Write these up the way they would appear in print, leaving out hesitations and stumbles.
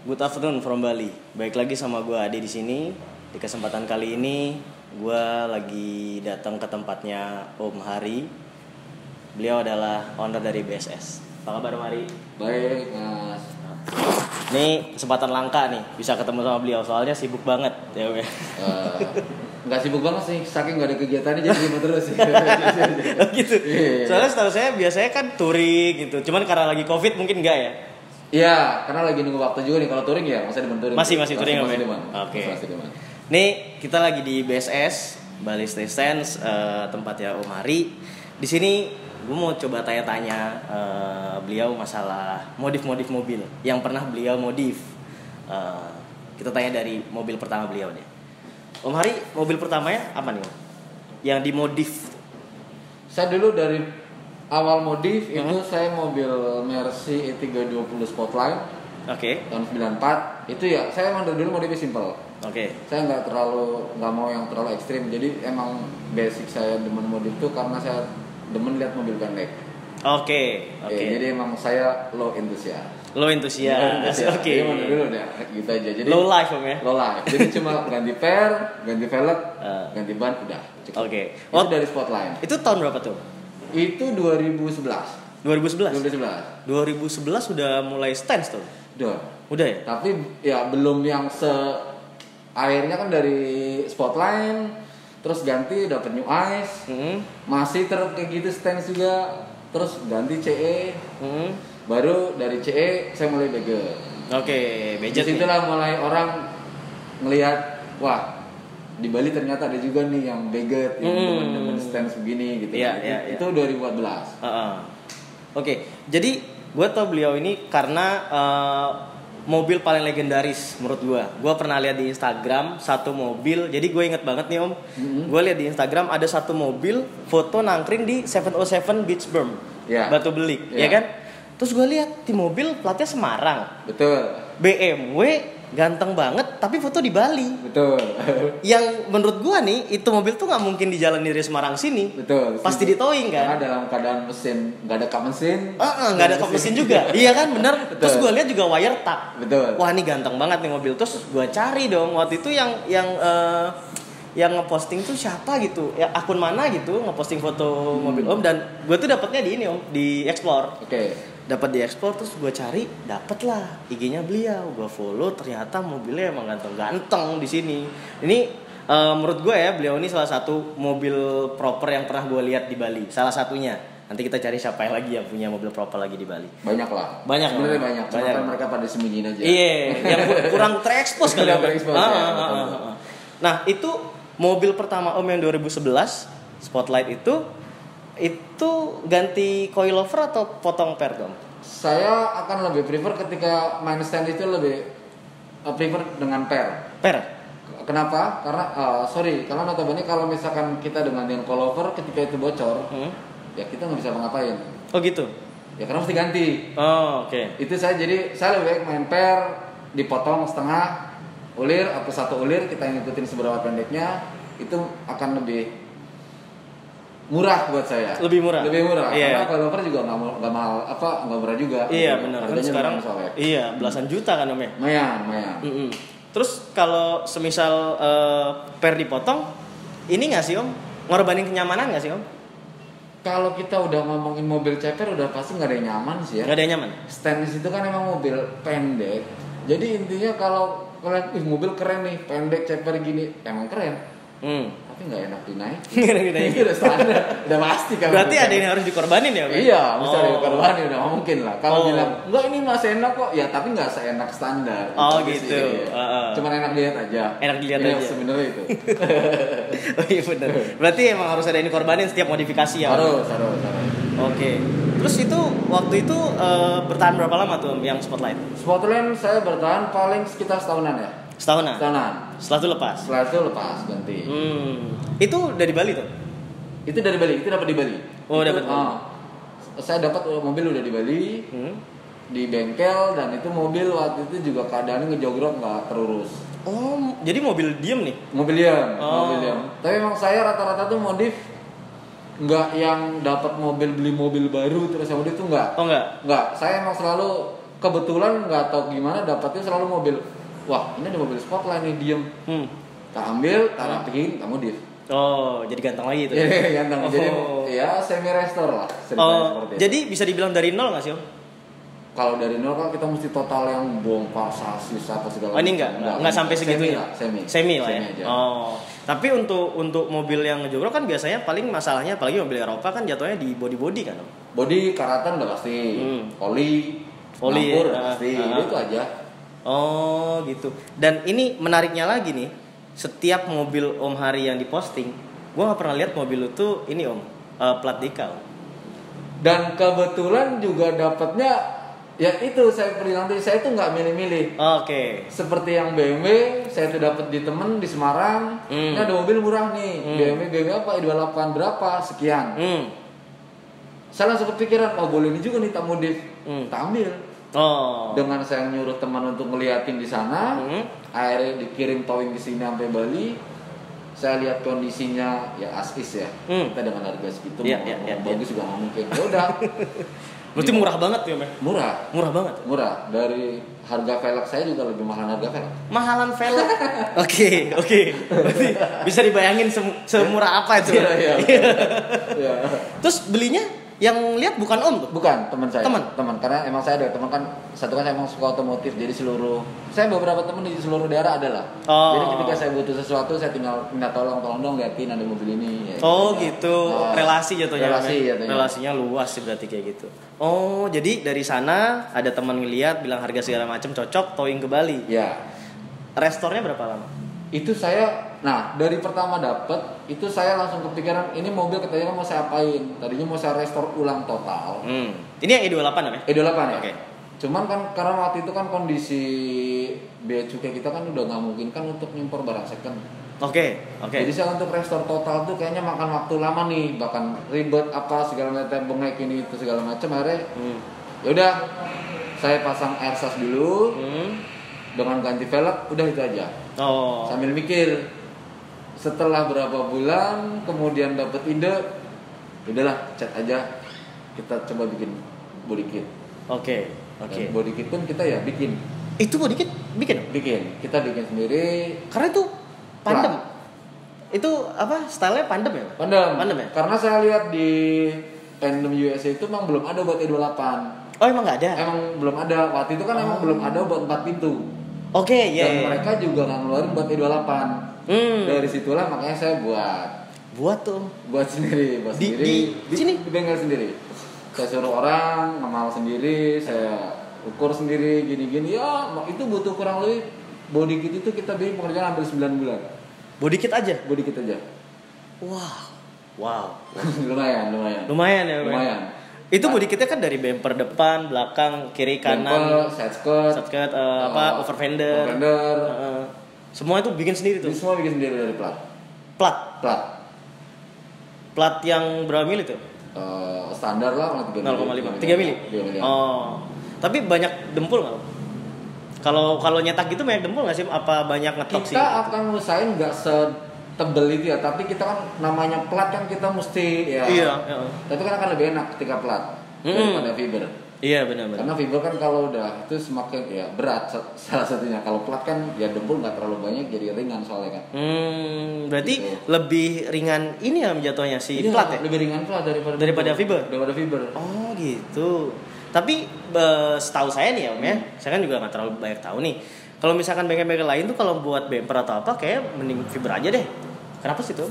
Good afternoon from Bali. Baik lagi sama gue Ade di sini. Di kesempatan kali ini gue lagi datang ke tempatnya Om Hari. Beliau adalah owner dari BSS. Apa kabar Om Hari? Baik, Mas. Ini kesempatan langka nih bisa ketemu sama beliau. Soalnya sibuk banget ya Om. Nggak sibuk banget sih, saking nggak ada kegiatannya jadi lima terus sih. Gitu. Soalnya setahu saya biasanya kan touring gitu. Cuman karena lagi COVID mungkin enggak ya? Iya, karena lagi nunggu waktu juga nih. Kalau touring ya masih di touring. Masih touring masih ya? di mana? Oke. Masih di mana? Nih kita lagi di BSS Bali Station, tempatnya Om Hari. Di sini gue mau coba tanya-tanya beliau masalah modif-modif mobil yang pernah beliau modif. Kita tanya dari mobil pertama beliau deh. Om Hari, mobil pertamanya apa nih Om? Yang dimodif? Saya dulu dari awal modif itu saya mobil Mercy E320 Spotlight. Oke. Tahun 94. Itu ya, saya emang dari dulu modifnya simple. Oke. Saya nggak mau yang terlalu ekstrim. Jadi emang basic saya demen modif itu karena saya demen lihat mobil pendek. Oke. Jadi emang saya low enthusiast. Low enthusiast. Oke. Jadi mana dulu deh, gitu aja. Jadi low life Om ya. Low life. Jadi cuma ganti per, ganti velg, ganti ban udah cukup. Oke. Itu dari Spotlight. Itu tahun berapa tuh? Itu 2011. 2011 sudah mulai stance tuh. Udah ya? Tapi ya belum yang akhirnya kan dari Spotlight terus ganti dapat New Ice. Masih kayak gitu stance juga. Terus ganti CE. Baru dari CE saya mulai budget. Oke, budget. Disitulah mulai orang ngelihat, wah di Bali ternyata ada juga nih yang budget, yang temen-temen stance begini gitu. Itu 2014. Oke, jadi gue tau beliau ini karena mobil paling legendaris menurut gue. Gue pernah lihat di Instagram satu mobil. Jadi gue inget banget nih Om. Gue lihat di Instagram ada satu mobil foto nangkring di 707 Beach Berm, Batu Belik, ya kan? Terus gue lihat di mobil platnya Semarang. Betul. BMW ganteng banget, tapi foto di Bali. Betul. Yang menurut gue nih, itu mobil tuh nggak mungkin di jalan dari Semarang sini. Betul. Pasti ditowing kan? Karena dalam keadaan mesin nggak ada kap mesin. Nggak ada kap mesin juga. Iya kan, bener. Terus gue lihat juga wire tap. Betul. Wah ini ganteng banget nih mobil. Terus gue cari dong waktu itu yang ngeposting tuh siapa gitu, ya akun mana gitu ngeposting foto mobil Om, dan gue tuh dapatnya di ini Om, di Explore. Dapat di Explore, terus gue cari, dapet lah IG-nya beliau, gue follow, ternyata mobilnya emang ganteng-ganteng di sini. Ini menurut gue ya, beliau ini salah satu mobil proper yang pernah gue lihat di Bali, salah satunya. Nanti kita cari siapa yang lagi yang punya mobil proper lagi di Bali. Banyak lah. Sebenarnya banyak. Cuma kan mereka pada sembunyiin aja. Iya, yang kurang terekspos kali. Nah itu mobil pertama Om yang 2011 Spotlight itu ganti coilover atau potong per Om? Saya akan lebih prefer ketika main stand itu lebih prefer dengan per. Kenapa? Karena karena notabene kalau misalkan kita dengan coilover ketika itu bocor, ya kita nggak bisa ngapain. Oh gitu. Ya karena mesti ganti. Oh oke. Itu jadi saya lebih baik main per, dipotong setengah ulir atau satu ulir, kita ngikutin seberapa pendeknya, itu akan lebih murah buat saya. Lebih murah. Karena coilover juga nggak mahal nggak murah juga. Iya benar. Kan sekarang belasan juta kan Om ya. Lumayan. Terus kalau semisal per dipotong, ini nggak sih Om? Ngorbanin kenyamanan nggak sih Om? Kalau kita udah ngomongin mobil ceper udah pasti nggak ada yang nyaman sih ya. Nggak ada yang nyaman. Stainless itu kan emang mobil pendek. Jadi intinya kalau kalian mobil keren nih, pendek ceper gini, emang keren. Tapi nggak enak dinaikin. Itu udah standar, udah pasti kan. Berarti ada yang harus dikorbanin ya? Iya, mesti ada dikorbanin, udah mungkin lah. Kalau bilang enggak ini masih enak kok, ya tapi nggak seenak standar. Gitu. Cuman enak dilihat aja. Aja. Sebenarnya itu. Oh iya benar. Berarti emang harus ada yang dikorbanin setiap modifikasi ya? Harus. Oke. Terus itu waktu itu bertahan berapa lama tuh yang Spotlight? Spotlight saya bertahan paling sekitar setahunan ya. Setahunan. Setelah itu lepas. Ganti. Itu dari Bali tuh? Itu dari Bali. Itu dapat di Bali. Oh dapat. Saya dapat mobil udah di Bali. Di bengkel, dan itu mobil waktu itu juga keadaannya ngejogrok nggak terurus. Oh, jadi mobil diem nih? Mobil diem. Tapi emang saya rata-rata tuh modif nggak yang dapat mobil beli mobil baru terus yang modif tuh nggak. Oh nggak? Nggak. Saya emang selalu kebetulan nggak tahu gimana dapatnya selalu mobil. Wah, ini ada mobil Spotline nih, diem. Tak ambil, tak rapihin, tak modif. Oh, jadi ganteng lagi itu. Iya, ganteng. Jadi ya semi restore lah. Jadi bisa dibilang dari nol nggak sih, Om? Kalau dari nol kan kita mesti total yang bongkar sasis apa segala. Oh, ini enggak sampai segitunya. Semi lah ya. Aja. Oh. Tapi untuk mobil yang ngejogrok kan biasanya paling masalahnya apalagi mobil Eropa kan jatuhnya di body kan, Om? Body karatan udah pasti. Oli ya, pasti. Itu aja. Oh, gitu. Dan ini menariknya lagi nih, setiap mobil Om Hari yang diposting, gua nggak pernah lihat mobil itu ini Om, plat decal. Dan kebetulan juga dapatnya ya itu saya bilang tadi, saya tuh nggak milih-milih. Oke. Seperti yang BMW, saya tuh dapat di temen di Semarang. Ini ada mobil murah nih, BMW apa? i28 berapa? Sekian. Saya langsung kepikiran, oh boleh ini juga nih tak modif, tak ambil. Oh. Dengan saya nyuruh teman untuk ngeliatin di sana, akhirnya dikirim towing ke sini sampai Bali. Saya lihat kondisinya ya as is ya. Kita dengan harga segitu bagus juga nggak mungkin. Ya udah. Berarti murah banget ya, Mas? Murah banget. Murah. Dari harga velg saya juga lebih mahal harga velg. Mahalan velg. Oke. Berarti bisa dibayangin semurah apa itu. Iya. Terus belinya yang lihat bukan Om tuh? Bukan, teman saya. Teman. Karena emang saya ada teman kan, satu kan saya emang suka otomotif, jadi saya beberapa teman di seluruh daerah adalah. Jadi ketika saya butuh sesuatu, saya tinggal minta tolong dong liatin ada mobil ini. Ya, gitu. Relasi jatuhnya. Relasinya luas sih berarti kayak gitu. Oh, jadi dari sana ada teman ngeliat, bilang harga segala macam cocok, towing ke Bali. Ya. Restornya berapa lama? Itu dari pertama dapat itu saya langsung kepikiran ini mobil katanya mau saya apain. Tadinya mau saya restore ulang total. Ini yang E28 namanya? E28 ya. Oke. Cuman kan karena waktu itu kan kondisi bea cukai kita kan udah nggak mungkin kan untuk ngimpor barang second. Oke. Jadi saya untuk restore total tuh kayaknya makan waktu lama nih, bahkan ribet apa segala macam, bengek ini itu segala macam. Akhirnya ya udah saya pasang airsas dulu. Dengan ganti velg udah itu aja. Sambil mikir setelah berapa bulan kemudian dapat ide, udahlah cat aja, kita coba bikin body kit. Oke. Body kit pun kita ya bikin. Itu body kit bikin? Kita bikin sendiri. Karena itu pandem. Itu apa? Stylenya pandem ya? Pandem ya? Karena saya lihat di Tandem USA itu memang belum ada buat E28. Oh, emang nggak ada? Emang belum ada. Waktu itu kan emang belum ada buat 4 pintu. Oke, ya. Dan mereka juga nggak ngeluarin buat E28. Dari situlah makanya saya buat sendiri, di sini di bengkel sendiri. Saya suruh orang ngemal sendiri, saya ukur sendiri gini-gini. Ya, itu butuh kurang lebih body kit itu kita bikin pekerjaan hampir 9 bulan. Body kit aja. Wow. Lumayan ya. Itu body kitnya kan dari bumper depan, belakang, kiri, kanan, side skirt, over fender. Semua itu bikin sendiri tuh. Semua bikin sendiri dari plat. Plat yang berapa mili tuh? Standar lah 0,5. 3 mili. Tapi banyak dempul nggak? Kalau nyetak gitu banyak dempul nggak sih? Apa banyak ngetok sih? Kita akan usahain nggak tebel itu ya, tapi kita kan namanya plat kan kita mesti ya. Iya. Tapi kan akan lebih enak ketika plat daripada fiber. Iya benar. Karena fiber kan kalau udah itu semakin ya berat salah satunya. Kalau plat kan ya dempul nggak terlalu banyak jadi ringan soalnya kan. Berarti lebih ringan ini ya jatuhnya plat ya? Lebih ringan plat daripada fiber. Oh gitu. Tapi setahu saya nih ya Om ya, saya kan juga nggak terlalu banyak tahu nih. Kalau misalkan bengkel-bengkel lain tuh kalau buat bumper atau apa kayak mending fiber aja deh. Kenapa sih tuh?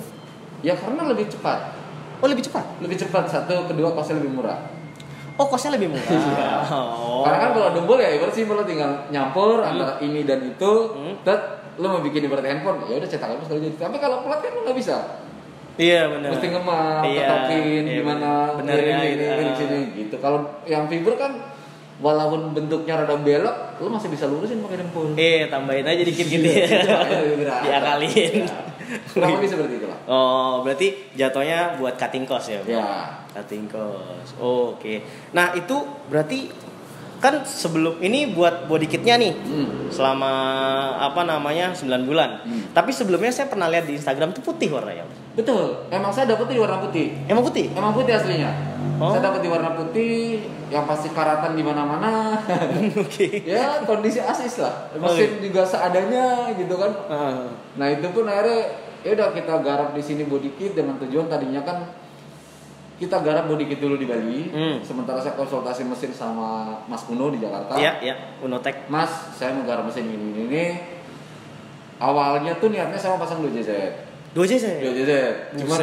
Ya karena lebih cepat. Oh lebih cepat? Lebih cepat, satu, kedua kosnya lebih murah. Oh kosnya lebih murah. Karena kan kalau dempul ya ibarat sih lo tinggal nyampur antara ini dan itu. Lo mau bikin ibarat handphone, ya udah cetak aja sekali jadi. Tapi kalau plat kan lo nggak bisa. Iya benar. Mesti ngemat, ketokin gimana, bener ya, ini sini gitu. Kalau yang fiber kan walaupun bentuknya rada belok, lo masih bisa lurusin pakai dempul. Tambahin aja dikit gitu ya. Diakalin. Kurang lebih seperti itulah. Oh, berarti jatuhnya buat cutting cost ya? Ya. Cutting cost. Oke. Nah, itu berarti kan sebelum ini buat body kitnya nih. Selama 9 bulan. Tapi sebelumnya saya pernah lihat di Instagram tuh putih warnanya. Betul. Emang saya dapetnya di warna putih. Emang putih? Emang putih aslinya. Saya dapat di warna putih, yang pasti karatan di mana-mana. Oke. Ya kondisi asis lah. Mesin juga seadanya gitu kan. Nah itu pun akhirnya ya udah kita garap di sini body kit dengan tujuan tadinya kan kita garap body kit dulu di Bali. Sementara saya konsultasi mesin sama Mas Uno di Jakarta. Iya, Unotek. Mas, saya mau garap mesin ini. Awalnya tuh niatnya saya mau pasang 2JZ. 2JZ. Cuman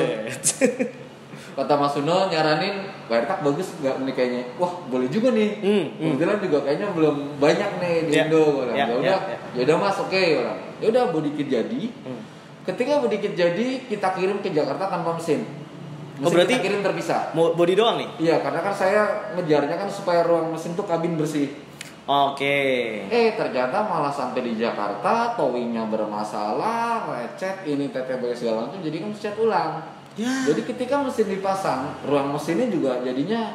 kata Mas Uno nyaranin Wiretag bagus nggak nih kayaknya. Wah, boleh juga nih. Kebetulan juga kayaknya belum banyak nih di Indo orang. Ya udah Mas, oke orang. Ya udah body kit jadi. Ketika body kit jadi, kita kirim ke Jakarta tanpa mesin. Berarti kita kirim terpisah. Mau body doang nih? Iya, karena kan saya ngejarnya kan supaya ruang mesin tuh kabin bersih. Oke. Ternyata malah sampai di Jakarta towingnya bermasalah, lecet, ini TTB segala macam, jadi kan cat ulang. Ya. Jadi ketika mesin dipasang, ruang mesinnya juga jadinya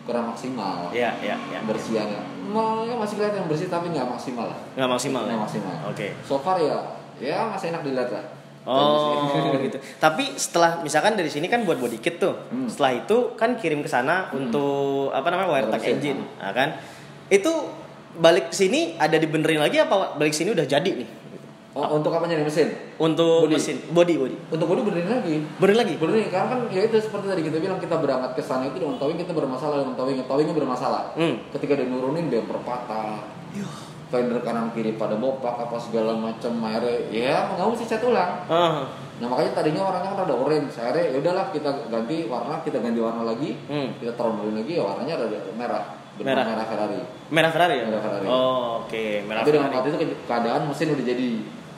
kurang maksimal. Iya. Bersihannya, masih kelihatan bersih tapi nggak maksimal lah. Nggak maksimal. Oke. So far ya masih enak dilihat lah. Gitu. Tapi setelah misalkan dari sini kan buat body kit tuh. Setelah itu kan kirim ke sana untuk Wiretag engine, kan? Itu balik ke sini ada dibenerin lagi apa balik sini udah jadi nih? Untuk apanya nih mesin? Untuk body. mesin, body. Untuk body benerin lagi. Benerin Karena kan ya itu seperti tadi kita bilang kita berangkat ke sana itu dengan towing kita bermasalah dengan towingnya bermasalah. Ketika dia nurunin bumper patah. Fender kanan kiri pada bopak apa segala macam akhirnya ya mau nggak sih cat ulang. Nah makanya tadinya orangnya kan ada orange, akhirnya ya udahlah kita ganti warna lagi, kita trombolin lagi ya warnanya ada merah Ferrari. Merah Ferrari ya? Merah Ferrari. Oke, merah Tapi Ferrari. dengan waktu itu keadaan mesin udah jadi.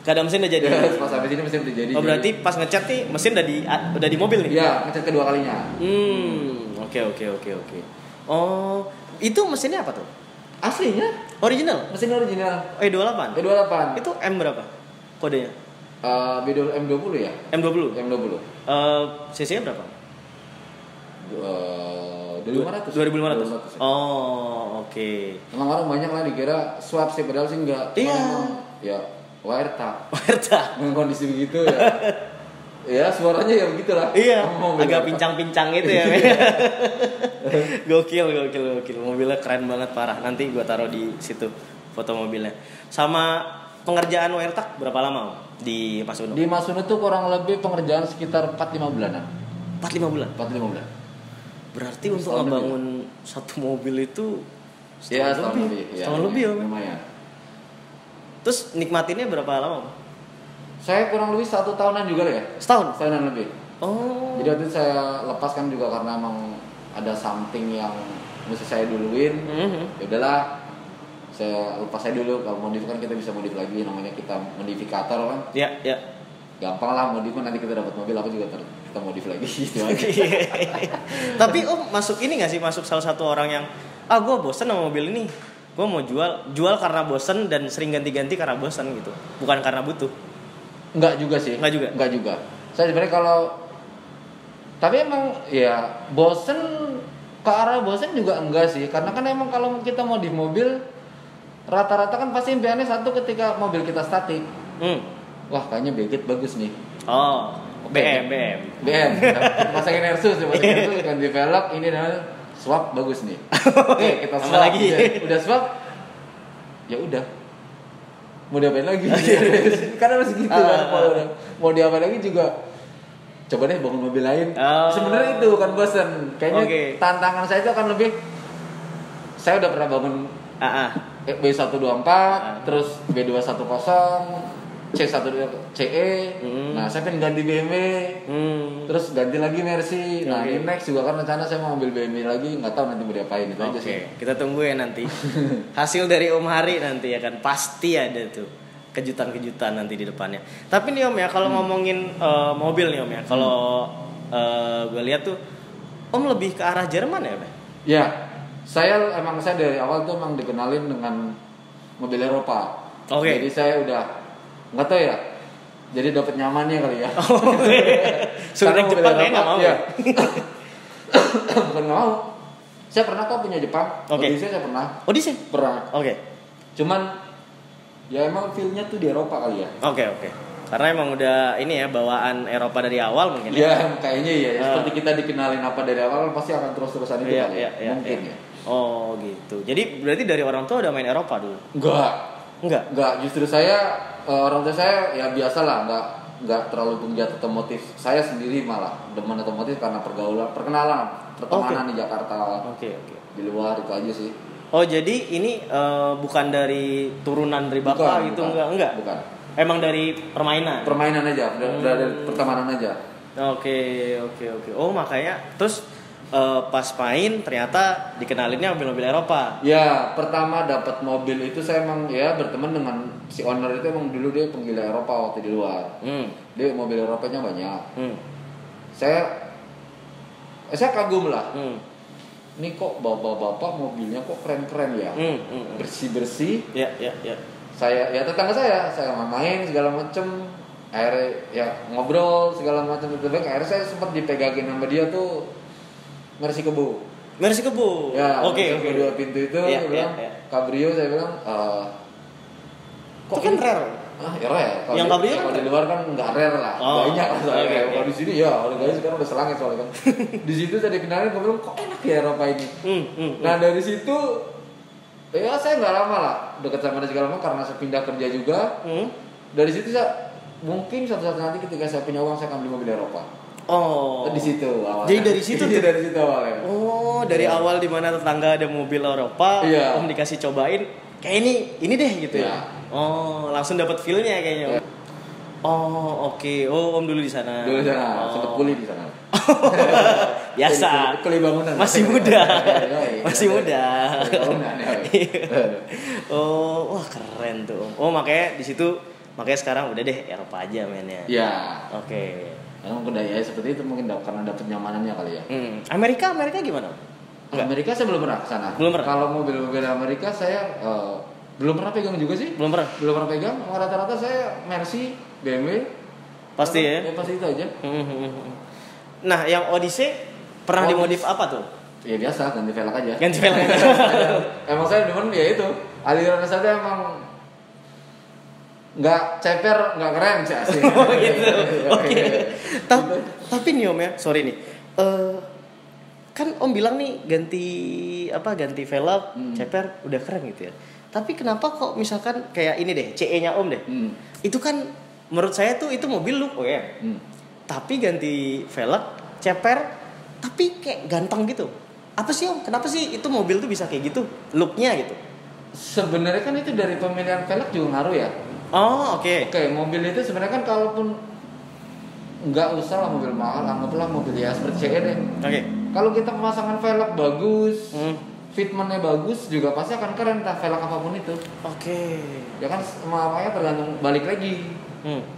Keadaan mesin udah jadi. Pas sampai sini mesin udah jadi. Berarti pas ngecat nih mesin udah di mobil nih? Iya, ngecat kedua kalinya. Oke. Itu mesinnya apa tuh? Aslinya original. Mesin original. E28. Itu M berapa kodenya? M20 ya? M20. CC-nya berapa? 2500. Oke. Emang orang banyak lah dikira swap sih padahal sih enggak. Iya. Ya, Wiretag. Dengan kondisi begitu ya. Ya suaranya ya begitulah. Iya. Agak pincang-pincang gitu ya. Gokil. Mobilnya keren banget parah. Nanti gua taruh di situ foto mobilnya. Sama pengerjaan Wiretag berapa lama di Mas Uno? Di Mas Uno tuh kurang lebih pengerjaan sekitar 4-5 bulanan. 4-5 bulan. Berarti untuk ngebangun satu mobil itu setahun lebih ya. Lumayan. Terus nikmatinnya berapa lama? Saya kurang lebih 1 tahunan juga lah ya. Setahunan lebih. Jadi waktu itu saya lepaskan juga karena emang ada something yang mesti saya duluin. Ya udahlah, saya lepas saya dulu. Kalau modif kan kita bisa modif lagi, namanya kita modifikator kan. Iya. Gampang lah modif, nanti kita dapat mobil apa juga kita modif lagi gitu aja. Tapi masuk ini nggak sih, masuk salah satu orang yang gue bosen sama mobil ini, gue mau jual karena bosen dan sering ganti-ganti karena bosen gitu, bukan karena butuh. Enggak juga sih. Enggak juga. Saya sebenarnya tapi emang ya bosen ke arah bosen juga enggak sih, karena kan emang kalau kita modif mobil rata-rata kan pasti impiannya satu ketika mobil kita statik. Wah kayaknya Beget bagus nih. BM. Pasangin Airsus, ganti velg ini dan swap bagus nih. Oke, kita swap lagi. Udah swap. Ya udah. Mau diapain lagi? Karena masih gitu kan. Mau diapain lagi juga. Coba deh bangun mobil lain. Sebenarnya itu kan bosen. Kayaknya tantangan saya itu akan lebih. Saya udah pernah bangun B124, terus B210. C1 CE, nah saya pengen ganti BMW, terus ganti lagi Mercy, nah ini next juga kan rencana saya mau ambil BMW lagi, nggak tahu nanti mau diapain itu aja sih. Kita tunggu ya nanti hasil dari Om Hari nanti ya kan pasti ada tuh kejutan-kejutan nanti di depannya. Tapi nih Om ya kalau ngomongin mobil nih Om ya, kalau gue lihat tuh Om lebih ke arah Jerman ya Pak? Ya, saya dari awal tuh emang dikenalin dengan mobil Eropa. Jadi saya udah nggak tahu ya, jadi dapat nyamannya kali ya. Sudah Jepang kayaknya nggak mau. Ya. Bukan nggak mau. Saya pernah kok punya Jepang. Odyssey saya pernah. Pernah. Cuman ya emang feelnya tuh di Eropa kali ya. Karena emang udah ini ya bawaan Eropa dari awal mungkin. Ya kayaknya ya. Seperti kita dikenalin apa dari awal pasti akan terus-terusan itu kali. Mungkin ya. Oh gitu. Jadi berarti dari orang tua udah main Eropa dulu? Enggak. Justru saya orang tua saya ya biasa lah, enggak terlalu penggiat otomotif. Saya sendiri malah demen otomotif karena pertemanan di Jakarta. Oke. Di luar itu aja sih. Oh jadi ini bukan dari turunan dari bapak gitu? Enggak. Bukan. Emang dari permainan? Permainan aja, dari pertemanan aja. Oke. Oh makanya terus pas main ternyata dikenalinnya mobil-mobil Eropa. Ya, pertama dapat mobil itu saya emang ya berteman dengan si owner itu, emang dulu dia penggila Eropa waktu di luar. Dia mobil Eropanya banyak. Saya kagum lah. Ini kok bapak-bapak mobilnya kok keren-keren ya. Bersih-bersih. Ya. Tetangga saya main segala macem. Akhirnya ya ngobrol segala macam itu baik. Akhirnya saya sempat dipegangin sama dia tuh Mercy Kebo. Ya, oke. Dua pintu itu, dia bilang Cabrio, saya bilang kok kan rare. Rare. Yang Cabrio kalau di luar kan nggak rare lah. Banyak lah soalnya. Kalau di sini ya, harganya sekarang udah selangit soalnya kan. Di situ saya dikenalin, gue bilang kok enak ya Eropa ini. Nah dari situ ya saya nggak lama lah dekat sama dia segala macam karena saya pindah kerja juga. Dari situ saya mungkin suatu saat nanti ketika saya punya uang saya akan beli mobil Eropa. Di situ awalnya. Jadi dari situ tuh. Dari situ awalnya. Dari awal di mana tetangga ada mobil Eropa, Om dikasih cobain, kayak ini deh gitu ya. Langsung dapat feel-nya kayaknya. Oke. Om dulu di sana. Sempat kuliah di sana. Biasa. Kuliah bangunan. Masih muda. Wah keren tuh Om. Makanya di situ sekarang udah deh Eropa aja mainnya. Iya. Oke. Udah ya seperti itu mungkin karena dapat nyamanannya kali ya. Amerika gimana? Amerika saya belum pernah kesana. Kalau mobil-mobil Amerika saya belum pernah pegang juga sih. Belum pernah pegang. Rata-rata saya Mercy, BMW. Pasti ya? Pasti itu aja. Nah yang Odyssey pernah dimodif apa tuh? Ya biasa, ganti velg aja. Emang saya demen ya itu. Aliran saya emang nggak ceper, nggak keren sih asli. Gitu. Oke. Tapi nih Om ya, sorry nih. Kan Om bilang nih ganti velg, ceper udah keren gitu ya. Tapi kenapa kok misalkan kayak ini deh, CE-nya Om deh. Itu kan menurut saya tuh itu mobil look tapi ganti velg, ceper, tapi kayak ganteng gitu. Apa sih Om? Kenapa sih itu mobil tuh bisa kayak gitu? Looknya gitu. Sebenarnya kan itu dari pemilihan velg juga ngaruh ya. Oke, mobil itu sebenarnya kan kalaupun nggak usah lah mobil mahal, anggaplah mobil ya seperti CE deh. Kalau kita pemasangan velg bagus, fitmentnya bagus, juga pasti akan keren entah velg apapun itu. Ya kan makanya tergantung balik lagi.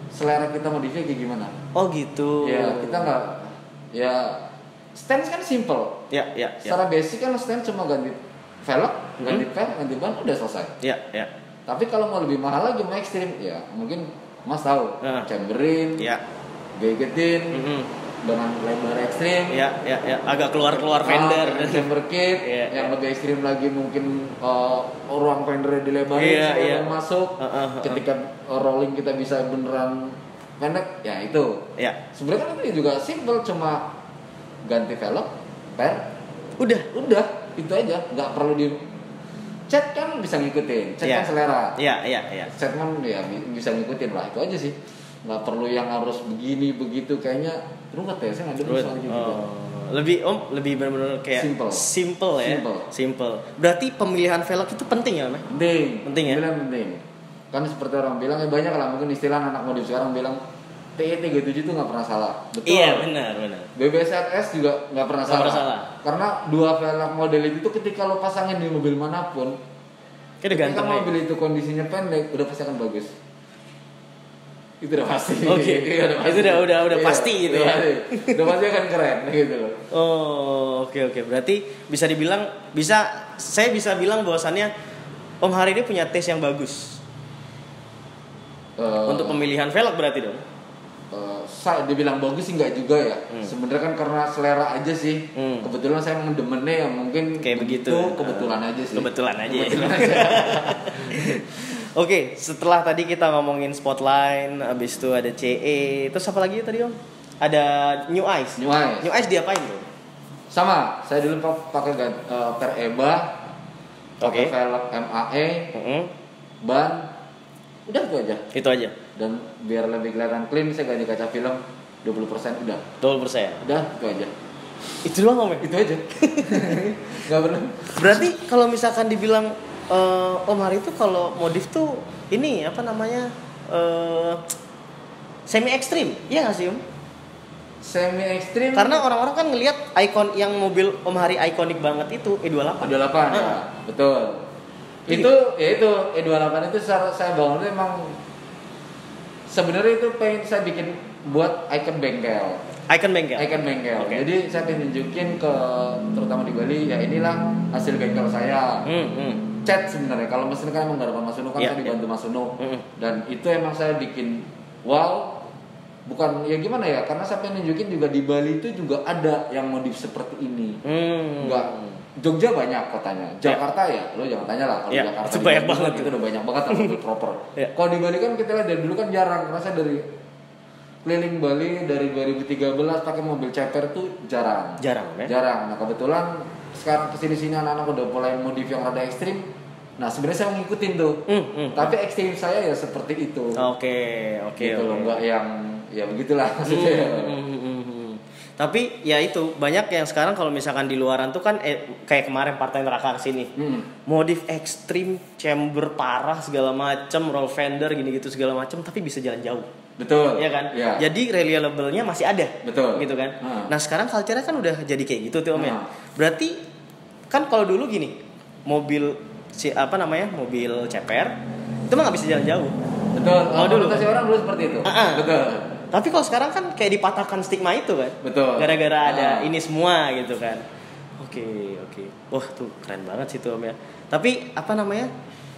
Selera kita modifnya kayak gimana. Gitu. Ya kita nggak, ya stance kan simple. Ya. Secara basic kan stance cuma ganti velg, ganti pel, ganti ban, udah selesai. Ya. Tapi kalau mau lebih mahal lagi, mau ekstrim, ya mungkin Mas tahu, chamberin, gegetin, dengan lebar ekstrim, agak keluar fender, chamber kit, yang lebih ekstrim lagi mungkin ruang fendernya dilebarin supaya masuk. Ketika rolling kita bisa beneran pendek, ya itu. Sebenarnya kan itu juga simple, cuma ganti velg, udah itu aja, nggak perlu di cat kan bisa ngikutin, cat kan selera. Cat kan ya bisa ngikutin lah, itu aja sih. Nggak perlu yang harus begini begitu, kayaknya ruwet ya, saya nggak ada soal gitu. Lebih benar-benar kayak simple ya. Simple. Berarti pemilihan velg itu penting ya, Mas? Penting ya. Penting. Kan seperti orang bilang ya banyak lah, mungkin istilah anak modif sekarang bilang TE37 itu nggak pernah salah. Betul. Iya benar. BBSRS juga nggak pernah salah. Karena dua velg model itu ketika lo pasangin di mobil manapun, ketika mobil itu kondisinya pendek, udah pasti akan bagus. Itu udah pasti. Itu udah pasti gitu ya. Udah pasti akan keren gitu loh. Oke. Berarti saya bisa bilang bahwasannya Om Hari ini punya taste yang bagus. Untuk pemilihan velg berarti dong. Dibilang bagus sih nggak juga ya. Sebenarnya kan karena selera aja sih. Kebetulan saya mendemennya ya mungkin kayak begitu. Kebetulan aja sih. Kebetulan aja. Oke, setelah tadi kita ngomongin Spotline, habis itu ada CE, terus apa lagi tadi Om? Ada New Ice. New Ice diapain tuh? Sama, saya dulu pakai per EBA, pakai velg MAE, ban, udah itu aja. Itu aja. Dan biar lebih kelihatan clean, saya ganti kaca film 20% udah. 20%. Udah, itu aja. Itu doang Om? Itu aja. Gak pernah. Berarti kalau misalkan dibilang Om Hari itu kalau modif tuh ini apa namanya semi ekstrim, iya nggak sih Om? Semi ekstrim. Karena orang-orang kan ngelihat ikon yang mobil Om Hari ikonik banget itu E28. E28 ya, betul. Itu ya itu E28 itu saya bangun itu emang sebenarnya itu pengen saya bikin buat ikon bengkel. Ikon bengkel. Okay. Jadi saya pengen nunjukin ke terutama di Bali ya inilah hasil bengkel saya. Cat sebenarnya kalau mesin kan emang garapan Mas Uno kan saya dibantu Mas Uno. Dan itu emang saya bikin wow. Bukan ya gimana ya, karena saya pengen nunjukin juga di Bali itu juga ada yang modif seperti ini. Enggak, Jogja banyak kotanya, Jakarta ya, lo jangan tanya lah kalau Jakarta itu banyak banget itu udah banyak banget mobil proper. Kalau di Bali kan kita lihat dari dulu kan jarang, karena saya dari keliling Bali dari 2013 pakai mobil ceper tuh jarang. Jarang. Nah kebetulan sekarang kesini-sini anak-anak udah mulai modif yang rada ekstrim. Nah sebenarnya saya ngikutin tuh, tapi ekstrim saya ya seperti itu. Oke. Gitu loh, nggak yang ya begitulah maksudnya. Tapi ya itu banyak yang sekarang kalau misalkan di luaran tuh kan kayak kemarin Partai Neraka kesini, modif ekstrim, chamber parah segala macem, roll fender gini-gitu segala macem, tapi bisa jalan jauh. Betul. Iya kan? Ya. Jadi reliable-nya masih ada. Betul. Gitu kan? Nah sekarang culture-nya kan udah jadi kayak gitu tuh Om ya. Berarti kan kalau dulu gini, mobil mobil ceper itu mah nggak bisa jalan jauh. Betul. Kalau dulu orang dulu seperti itu. Betul. Tapi kalau sekarang kan kayak dipatahkan stigma itu kan. Betul. Gara-gara ada ini semua gitu kan. Oke. Wah tuh keren banget sih tuh Om ya. Tapi apa namanya?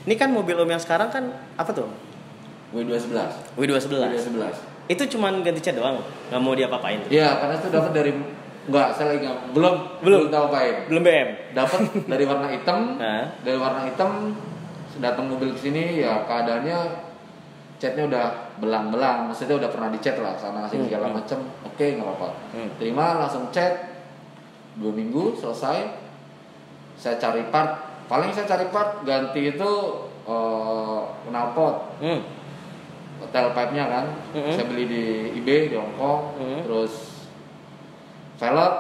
Ini kan mobil Om yang sekarang kan apa tuh? W211. Itu cuman ganti cat doang, nggak mau diapa-apain tuh? Iya, karena itu dapat dari saya lagi belum tahu apain. Belum BM. Dapat dari warna hitam. Dari warna hitam datang mobil ke sini ya keadaannya catnya udah belang-belang, maksudnya udah pernah dicat lah, sana ngasih segala macam. Oke, nggak apa-apa. Terima langsung cat. 2 minggu selesai. Saya cari part. Paling saya cari part ganti itu knalpot. Tailpipe-nya kan. Saya beli di eBay di Hongkong. Terus velg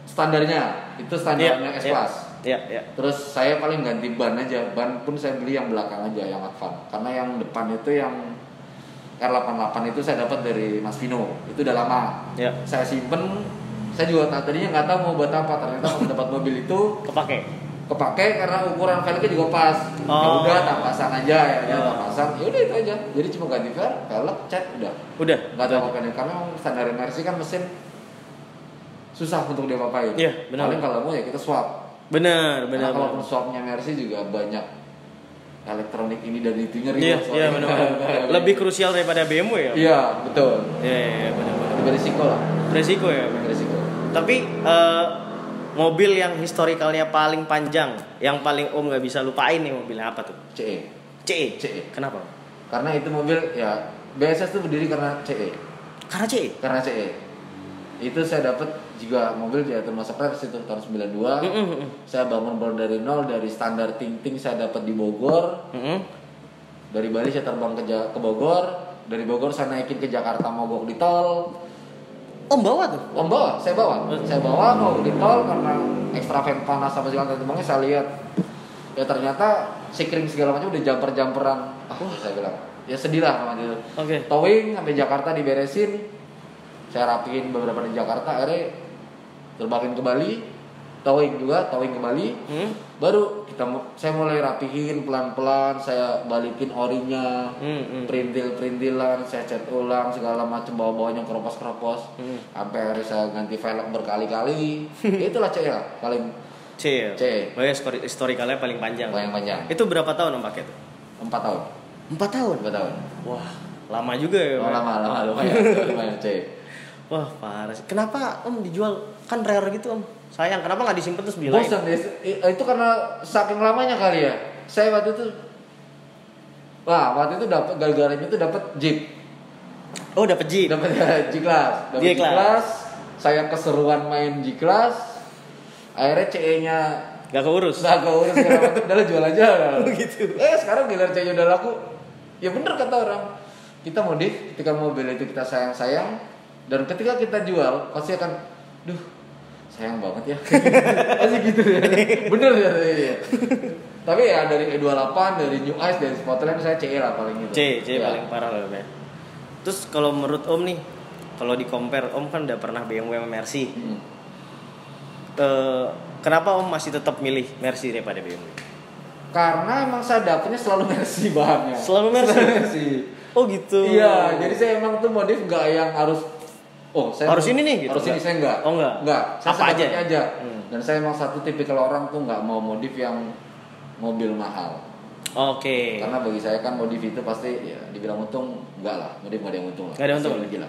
standarnya itu standarnya S-Class. Terus saya paling ganti ban aja. Ban pun saya beli yang belakang aja, yang Advan. Karena yang depan itu yang R88 itu saya dapat dari Mas Vino. Itu udah lama. Saya simpen. Saya juga tadinya nggak tahu mau buat apa. Ternyata pas dapat mobil itu kepake karena ukuran velgnya juga pas. Ya udah tak pasang aja ya, tak pasang. Ya udah itu aja. Jadi cuma ganti velg, cat udah. Nggak tahu apa-apa karena memang standar Mercy kan mesin susah untuk diapa-apain. Paling kalau mau ya kita swap. Benar. Kalaupun swapnya Mercy juga banyak elektronik ini dan itunya ribet. Iya, benar. Lebih krusial daripada BMW ya? Iya, betul. Iya, benar. Beresiko lah. Beresiko. Tapi mobil yang historikalnya paling panjang, yang paling Om nggak bisa lupain nih mobilnya apa tuh? CE. Kenapa? Karena itu mobil ya BSS tuh berdiri karena CE. Karena CE. Itu saya dapat juga mobil di Atur Masa Press itu tahun 92. Saya bangun dari nol, dari standar ting-ting saya dapat di Bogor. Dari Bali saya terbang ke Bogor. Dari Bogor saya naikin ke Jakarta mogok di tol. Om bawa tuh? Saya bawa mogok di tol karena ekstra fan panas sama segala macam. Saya lihat ya ternyata sikring segala macam udah jumper-jumperan. Saya bilang ya sedih lah sama itu. Towing sampai Jakarta diberesin. Saya rapiin beberapa di Jakarta, akhirnya terbangin ke Bali, towing ke Bali. Baru saya mulai rapihin pelan-pelan, saya balikin orinya, perintil-perintilan, saya cat ulang segala macam, bawa-bawanya keropos-keropos. Sampai akhirnya saya ganti velg berkali-kali. Itulah CE lah, paling CE. Pokoknya historikalnya paling panjang. Itu berapa tahun Om pakai itu? 4 tahun. 4 tahun. Wah, lama juga ya. Lama lumayan CE. Wah parah sih. Kenapa Om dijual? Kan rare gitu Om. Sayang, kenapa nggak disimpan terus beli lain? Bosan, itu karena saking lamanya kali ya. Saya waktu itu Wah, waktu itu dapat gara-garanya itu dapat Jeep. Oh, dapat Jeep. Dapat G-Class. Dapat G-Class. Saya keseruan main G-Class. Akhirnya CE-nya Gak keurus. Segala macam. Udah jual aja. Gitu. Sekarang giliran CE udah laku. Ya bener kata orang. Kita modif ketika mobil itu kita sayang-sayang, dan ketika kita jual pasti akan, duh, sayang banget ya. Pasti gitu ya. Bener ya. Tapi ya dari E28, dari New Ice, dari Spotland saya CE lah paling gitu. CE paling parah loh, ya. Terus kalau menurut Om nih, kalau di compare, Om kan udah pernah BMW sama Mercy. Kenapa Om masih tetap milih Mercy daripada BMW? Karena emang saya dapetnya selalu Mercy bahannya. Selalu Mercy. Oh gitu. Iya, jadi saya emang tuh modif nggak yang harus saya harus ini nih gitu. Harus ini saya enggak. Oh enggak. Saya apa aja. Dan saya emang satu tipikal orang tuh nggak mau modif yang mobil mahal. Oke. Karena bagi saya kan modif itu pasti ya dibilang untung enggak lah, modif nggak ada yang untung lah. Nggak ada untung gila.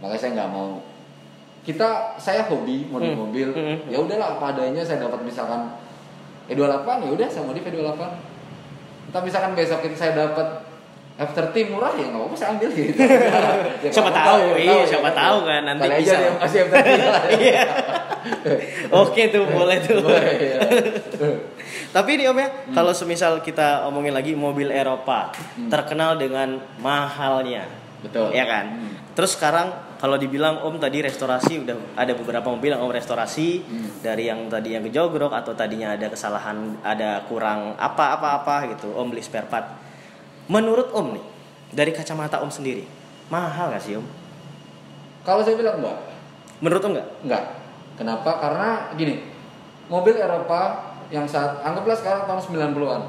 Makanya saya nggak mau. Saya hobi modif mobil. Ya udahlah apa adanya, saya dapat misalkan E28 ya udah saya modif E28. Entah misalkan besok saya dapat F30 murah ya nggak apa-apa saya ambil gitu. Ya, siapa tahu, siapa tahu kan nanti kali bisa. Aja dia kasih F30. Iya. Oke tuh, boleh tuh. Tapi nih Om ya, kalau semisal kita omongin lagi mobil Eropa, terkenal dengan mahalnya. Betul. Ya kan? Terus sekarang kalau dibilang Om tadi restorasi, udah ada beberapa mobil yang Om restorasi, dari yang tadi yang kejogrok atau tadinya ada kesalahan, ada kurang apa gitu, Om beli spare part. Menurut Om nih, dari kacamata Om sendiri, mahal gak sih Om? Kalau saya bilang enggak. Menurut Om enggak? Enggak. Kenapa? Karena gini, mobil Eropa yang saat anggaplah sekarang tahun 90-an.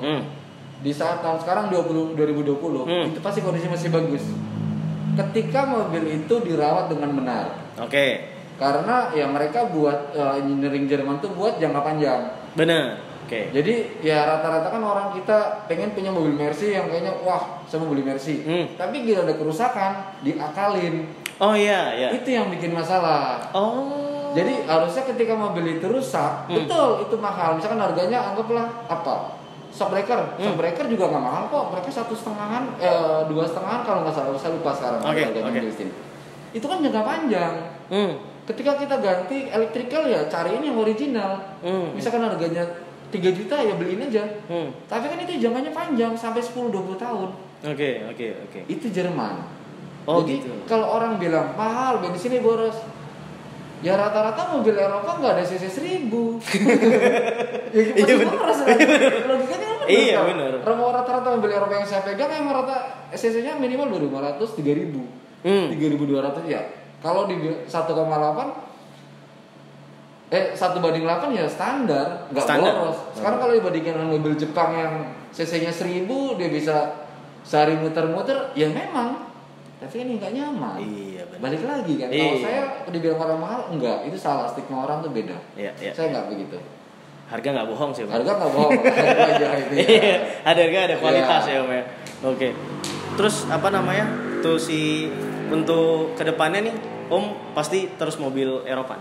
Di saat tahun sekarang 2020, itu pasti kondisi masih bagus. Ketika mobil itu dirawat dengan benar. Oke. Karena ya mereka buat engineering Jerman tuh buat jangka panjang. Benar. Oke. Jadi ya rata-rata kan orang kita pengen punya mobil Mercy yang kayaknya wah saya mau beli Mercy. Tapi gila ada kerusakan, diakalin. Oh iya. Itu yang bikin masalah. Oh. Jadi harusnya ketika mobil itu rusak, betul itu mahal. Misalkan harganya anggaplah apa? Shock breaker juga nggak mahal kok. Mereka 1,5-an, 2,5-an kalau nggak salah. Saya lupa sekarang harganya mobil sini. Itu kan jangka panjang. Ketika kita ganti electrical ya cariin yang original. Misalkan harganya 3 juta ya beliin aja. Tapi kan itu jangkanya panjang sampai 10-20 tahun. Oke. Itu Jerman. Jadi gitu. kalau orang bilang mahal bensin ini boros, ya rata-rata mobil Eropa nggak ada cc 1000. Iya benar. Logikanya kan benar. Iya benar. Rata-rata mobil Eropa yang saya pegang emang rata cc-nya minimal 2.500, 3.000, 3.200 ya. Kalau di 1:8 ya standar, nggak boros. Sekarang kalau dibandingkan dengan mobil Jepang yang cc-nya 1000, dia bisa sehari muter-muter, ya memang. Tapi ini nggak nyaman. Iya benar. Balik lagi kan. Kalau saya dibilang orang mahal, enggak. Itu salah, stigma orang tuh beda. Iya. Saya nggak begitu. Harga nggak bohong sih Om. Harga nggak bohong. Harga aja itu. Iya. Ada harga, ada kualitas ya Om ya. Oke. Terus tuh untuk kedepannya nih Om pasti terus mobil Eropa.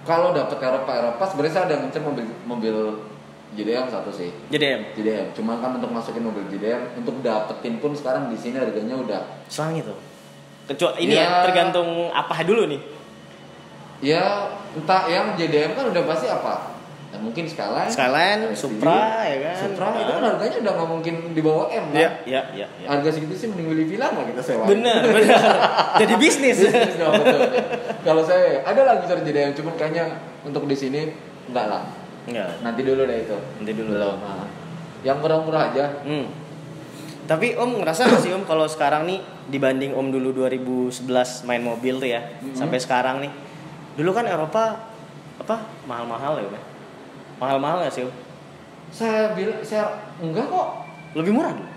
Kalau dapat Eropa sebenarnya saya ada ngincer mobil JDM satu sih. JDM. Cuma kan untuk masukin mobil JDM, untuk dapetin pun sekarang di sini harganya udah selang itu. Kecuali ini ya tergantung apa dulu nih. Ya entah yang JDM kan udah pasti apa. Ya, mungkin Skyline, Supra ya kan. Supra itu kan harganya udah nggak mungkin di bawah M kan. Iya. Harga segitu sih mending beli villa nggak kita sewa. Bener. Jadi bisnis. Betul. Kalau saya ada lagi cari JDM, cuma kayaknya untuk di sini enggak lah. Enggak. Nanti dulu deh itu. Belum. Nah, yang murah-murah aja. Tapi Om ngerasa nggak sih Om kalau sekarang nih dibanding Om dulu 2011 main mobil tuh ya, sampai sekarang nih. Dulu kan Eropa mahal-mahal ya Om. Mahal-mahal nggak sih Om? Saya enggak kok. Lebih murah dulu.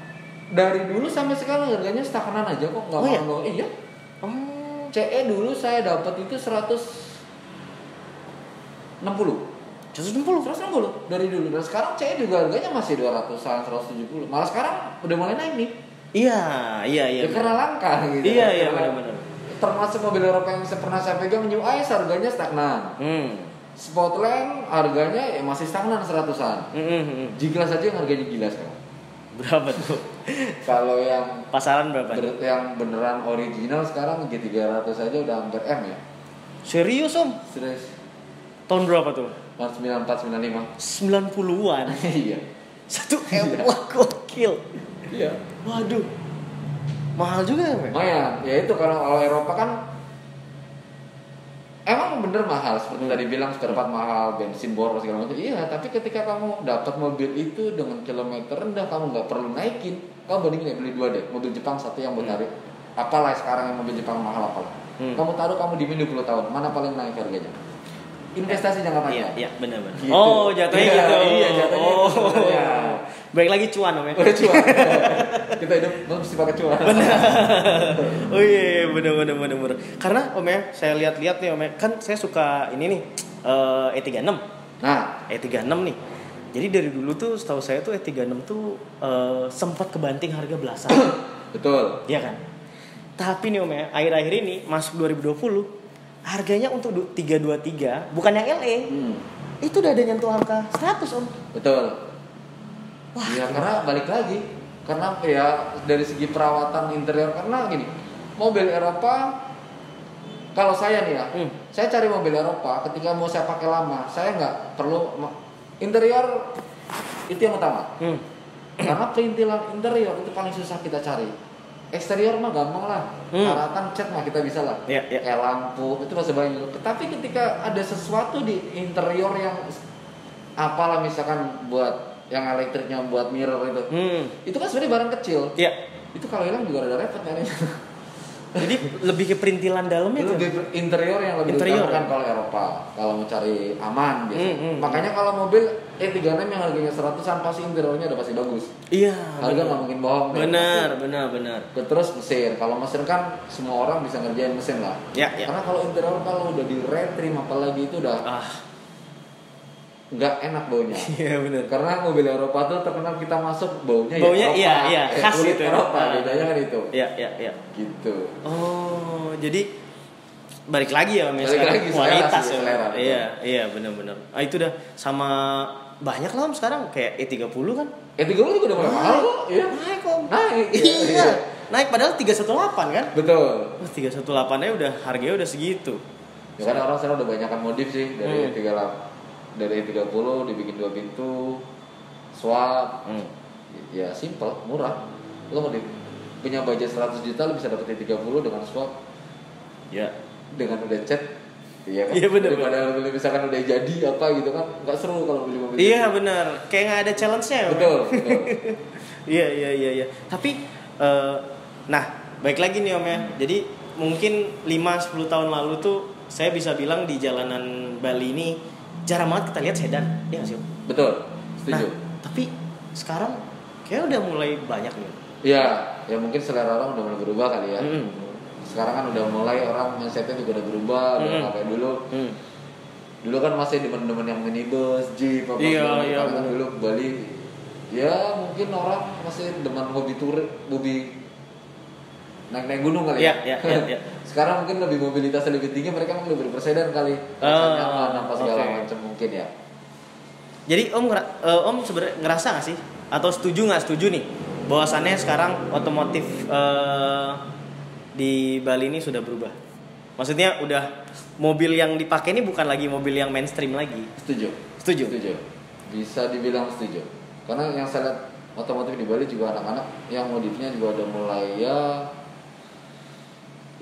Dari dulu sampai sekarang harganya stagnan aja kok, nggak mahal. Iya. CE dulu saya dapat itu 160 dari dulu. Dan sekarang CE juga harganya masih 200-an, 170. Malah sekarang udah mulai naik nih. Iya. Ya, karena langka gitu. Iya benar. Termasuk mobil Eropa yang pernah saya pegang New Ice harganya stagnan. Spotland harganya ya masih stagnan 100-an. G-Class aja yang harganya gila sekarang. Berapa tuh? Kalau yang Pasaran berapa? yang beneran original sekarang G300 aja udah hampir M ya. Serius Om? Serius. Tahun berapa tuh? Tahun 94 95. 90-an. Iya. 1 M, wah gokil. Iya. Waduh. Mahal juga ya, Pak? Lumayan. Ya itu kalau Eropa kan emang bener mahal seperti tadi bilang spare part mahal, bensin boros segala macam. Iya, tapi ketika kamu dapat mobil itu dengan kilometer rendah, kamu nggak perlu naikin. Kamu bandingin ya beli 2 deh, mobil Jepang satu yang buat tarik. Apalah sekarang yang mobil Jepang mahal apalah. Kamu taruh kamu di 20 tahun, mana paling naik harganya? Investasi jangka panjang. Iya, benar-benar. Gitu. Oh, jatuhnya Iya, gitu. iya, jatuhnya oh. gitu. Iya. Baik lagi cuan, Om ya. Udah cuan. Kita hidup mesti pakai cuan. Oh iya, benar. Karena Om ya, saya lihat-lihat nih Om ya, kan saya suka ini nih E36. Nah, E36 nih. Jadi dari dulu tuh setahu saya tuh E36 tuh sempat kebanting harga belasan. betul. Iya kan? Tapi nih Om ya, akhir-akhir ini masuk 2020 harganya untuk 323 bukan yang LE. Itu udah ada nyentuh angka 100 Om. Betul. Wah, ya karena balik lagi karena ya dari segi perawatan interior karena gini mobil Eropa kalau saya nih ya saya cari mobil Eropa ketika mau saya pakai lama saya nggak perlu interior itu yang utama karena perintilan interior itu paling susah kita cari. Eksterior mah gampang lah, karatan cat mah kita bisa lah, kayak lampu itu masih banyak. Tapi ketika ada sesuatu di interior yang apalah misalkan buat yang elektriknya buat mirror itu kan sebenarnya barang kecil. Iya. Itu kalau hilang juga ada repot nyarinya. Jadi lebih ke perintilan dalamnya tuh. Lebih interior yang lebih diutamakan kalau Eropa. Kalau mau cari aman biasanya. Makanya kalau mobil E36 yang harganya 100-an pasti interiornya udah pasti bagus. Iya. Harga nggak mungkin bohong. Benar. Terus mesin. Kalau mesin kan semua orang bisa ngerjain mesin lah. Ya. Karena kalau interior kalau udah di retrim apalagi itu udah nggak enak baunya. Iya benar. Karena mobil Eropa tuh terkenal kita masuk baunya ya Eropa. Iya, khas kulit gitu. Eropa, bedanya kan itu. Iya. Gitu. Oh, jadi balik lagi ya Mas. Balik lagi kualitas selera. Iya, benar. Itu udah sama banyak lah Om sekarang kayak E30 kan. E30 juga udah mulai mahal kok. Iya. Naik Om. Iya. Naik padahal 318 kan? Betul. 318-nya udah harganya udah segitu. Ya kan orang sekarang udah banyakan modif sih dari dari 30 dibikin 2 pintu, swap. Ya simple, murah. Lo mau punya budget 100 juta lo bisa dapetin 30 dengan swap. Ya. Dengan udah cat. Iya kan? Iya benar. Daripada beli misalkan udah jadi apa gitu kan, nggak seru kalau beli mobil. Iya benar. Kayak nggak ada challenge-nya. Betul. Iya. Tapi nah, baik lagi nih Om ya. Jadi mungkin 5-10 tahun lalu tuh saya bisa bilang di jalanan Bali ini jarang banget kita lihat sedan, ya nggak sih? Betul, setuju. Nah, tapi sekarang kayak udah mulai banyak nih. Iya, ya mungkin selera orang udah mulai berubah kali ya. Sekarang kan udah mulai orang mindsetnya juga udah berubah, udah kayak dulu. Dulu kan masih demen-demen yang minibus, jeep, apa iya, kan dulu ke Bali. Ya mungkin orang masih demen hobi naik gunung kali ya. Iya. Sekarang mungkin lebih mobilitasnya lebih tinggi, mereka mungkin lebih bersedan kali. Nyaman apa segala macam mungkin ya. Jadi Om sebenarnya ngerasa nggak sih atau nggak setuju nih bahwasannya sekarang otomotif di Bali ini sudah berubah? Maksudnya udah mobil yang dipakai ini bukan lagi mobil yang mainstream lagi. Setuju. Bisa dibilang setuju. Karena yang saya lihat otomotif di Bali juga anak-anak yang modifnya juga udah mulai ya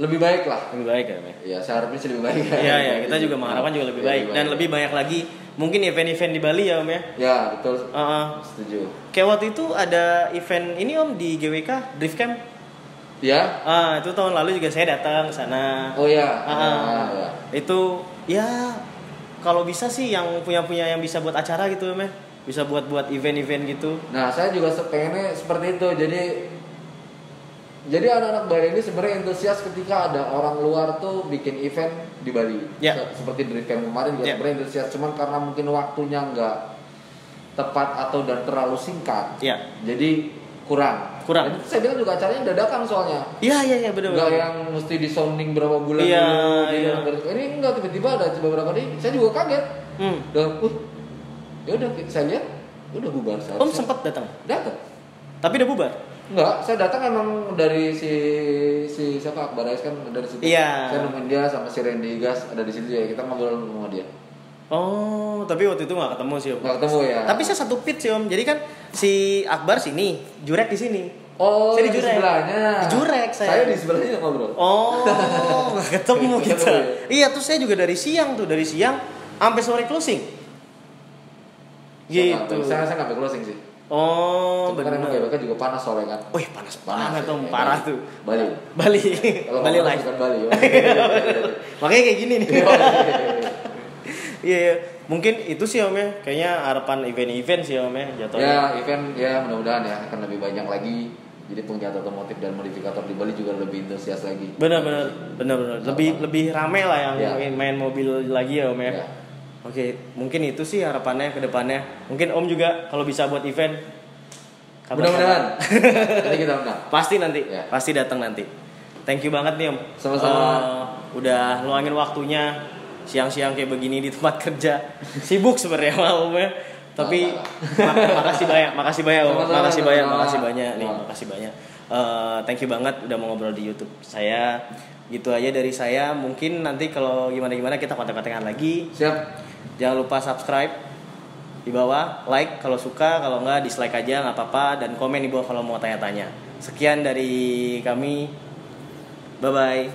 lebih baik lah. Lebih baik ya, ya saya harapnya sih lebih baik. Iya, kita juga mengharapkan juga lebih baik. Dan lebih banyak lagi mungkin event-event di Bali ya Om ya. Ya betul. Setuju. Kayak waktu itu ada event ini Om di GWK Drift Camp. Ya. Itu tahun lalu juga saya datang ke sana. Oh ya. Ya. Itu ya kalau bisa sih yang punya yang bisa buat acara gitu Om ya. Bisa buat event-event gitu. Nah, saya juga pengennya seperti itu. Jadi anak-anak Bali ini sebenarnya antusias ketika ada orang luar tuh bikin event di Bali. Seperti Drift Camp kemarin juga sebenarnya antusias, cuman karena mungkin waktunya nggak tepat atau dan terlalu singkat. Jadi kurang. Dan itu saya bilang juga acaranya dadakan soalnya. Iya benar. Nggak yang mesti di sounding berapa bulan dulu. Ini enggak tiba-tiba ada beberapa hari. Saya juga kaget. Dan ya udah saya lihat udah bubar. Om sempat datang. Tapi udah bubar. Enggak, saya datang emang dari si siapa Akbar Ais kan dari situ. Iya. Saya nemuin dia sama si Randy Gas ada di situ ya. Kita ngobrol sama dia. Oh, tapi waktu itu nggak ketemu sih Om. Nggak ketemu ya. Tapi saya satu pit sih Om. Jadi kan si Akbar sini, Jurek di sini. Oh, saya di sebelahnya. Di Jurek saya. Saya di sebelahnya ngobrol. Oh, nggak ketemu kita. Ya? Iya, terus saya juga dari siang sampai sore closing. Gitu. Saya nggak closing sih. Oh, benar. Karena GBK juga panas sore kan. Wih, panas banget Om, parah tuh. Bali. Kalau Bali panas live. bukan Bali. Makanya kayak gini nih. Iya, mungkin itu sih Om ya. Kayaknya harapan event-event sih Om ya jatuhnya. Ya, event ya mudah-mudahan ya akan lebih banyak lagi. Jadi penggiat otomotif dan modifikator di Bali juga lebih antusias lagi. Benar. Lebih rame lah yang main mobil lagi ya Om ya. Ya. Oke, mungkin itu sih harapannya ke depannya. Mungkin Om juga kalau bisa buat event. Mudah-mudahan. Nanti kita undang. Pasti nanti. Ya. Pasti datang nanti. Thank you banget nih Om. Sama-sama. Udah luangin waktunya siang-siang kayak begini di tempat kerja. Sibuk sebenarnya Om ya. Tapi makasih banyak Om. Makasih banyak nih. Thank you banget udah mau ngobrol di YouTube saya. Gitu aja dari saya. Mungkin nanti kalau gimana kita kontak-kontakan lagi. Siap. Jangan lupa subscribe di bawah, like kalau suka, kalau enggak dislike aja nggak apa-apa, dan komen di bawah kalau mau tanya-tanya. Sekian dari kami. Bye bye.